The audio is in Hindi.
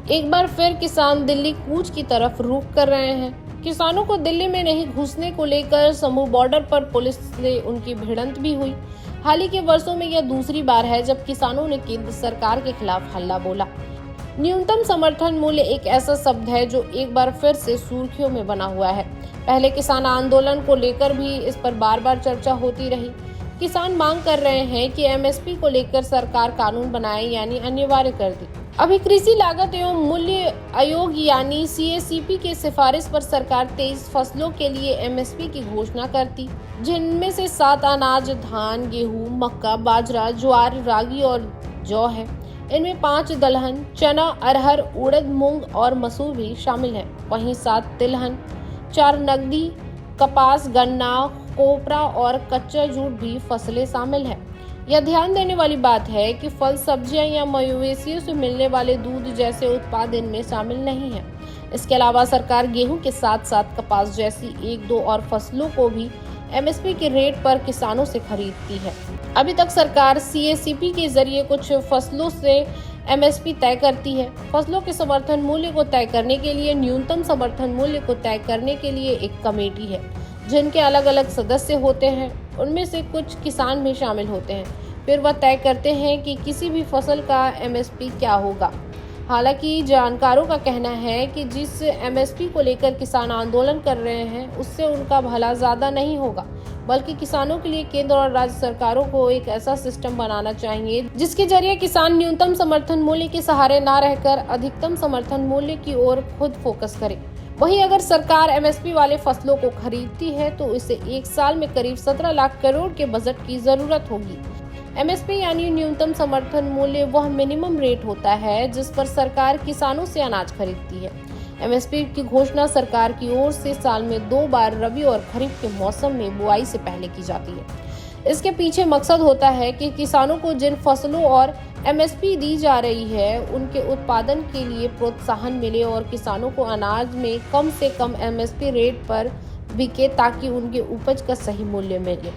एक बार फिर किसान दिल्ली कूच की तरफ रुख कर रहे हैं। किसानों को दिल्ली में नहीं घुसने को लेकर समूह बॉर्डर पर पुलिस से उनकी भिड़ंत भी हुई। हाल ही के वर्षों में यह दूसरी बार है जब किसानों ने केंद्र सरकार के खिलाफ हल्ला बोला। न्यूनतम समर्थन मूल्य एक ऐसा शब्द है जो एक बार फिर से सुर्खियों में बना हुआ है। पहले किसान आंदोलन को लेकर भी इस पर बार बार चर्चा होती रही। किसान मांग कर रहे हैं कि एमएसपी को लेकर सरकार कानून बनाए, यानी अनिवार्य कर दे। अभी कृषि लागत एवं मूल्य आयोग यानी सीएसीपी के सिफारिश पर सरकार 23 फसलों के लिए एमएसपी की घोषणा करती, जिनमें से 7 अनाज धान, गेहूं, मक्का, बाजरा, ज्वार, रागी और जौ है। इनमें 5 दलहन, चना, अरहर, उड़द, मूंग और मसूर भी शामिल है। वहीं 7 तिलहन, 4 नकदी, कपास, गन्ना, कोपरा और कच्चा जूट भी फसलें शामिल है। यह ध्यान देने वाली बात है कि फल, सब्जियां या मवेशियों से मिलने वाले दूध जैसे उत्पाद इनमें शामिल नहीं है। इसके अलावा सरकार गेहूं के साथ साथ कपास जैसी 1-2 और फसलों को भी एमएसपी के रेट पर किसानों से खरीदती है। अभी तक सरकार सीएसीपी के जरिए कुछ फसलों से एमएसपी तय करती है। फसलों के समर्थन मूल्य को तय करने के लिए न्यूनतम समर्थन मूल्य को तय करने के लिए एक कमेटी है, जिनके अलग अलग सदस्य होते हैं। उनमें से कुछ किसान भी शामिल होते हैं। फिर वह तय करते हैं कि किसी भी फसल का एमएसपी क्या होगा। हालांकि जानकारों का कहना है कि जिस एमएसपी को लेकर किसान आंदोलन कर रहे हैं, उससे उनका भला ज्यादा नहीं होगा, बल्कि किसानों के लिए केंद्र और राज्य सरकारों को एक ऐसा सिस्टम बनाना चाहिए जिसके जरिए किसान न्यूनतम समर्थन मूल्य के सहारे न रहकर अधिकतम समर्थन मूल्य की ओर खुद फोकस करे। वहीं अगर सरकार एमएसपी वाले फसलों को खरीदती है तो इसे एक साल में करीब 17 लाख करोड़ के बजट की जरूरत होगी। एमएसपी यानी न्यूनतम समर्थन मूल्य वह मिनिमम रेट होता है जिस पर सरकार किसानों से अनाज खरीदती है। एमएसपी की घोषणा सरकार की ओर से साल में 2 बार रबी और खरीफ के मौसम में बुआई से पहले की जाती है। इसके पीछे मकसद होता है कि किसानों को जिन फसलों और एमएसपी दी जा रही है उनके उत्पादन के लिए प्रोत्साहन मिले और किसानों को अनाज में कम से कम एमएसपी रेट पर बिके ताकि उनके उपज का सही मूल्य मिले।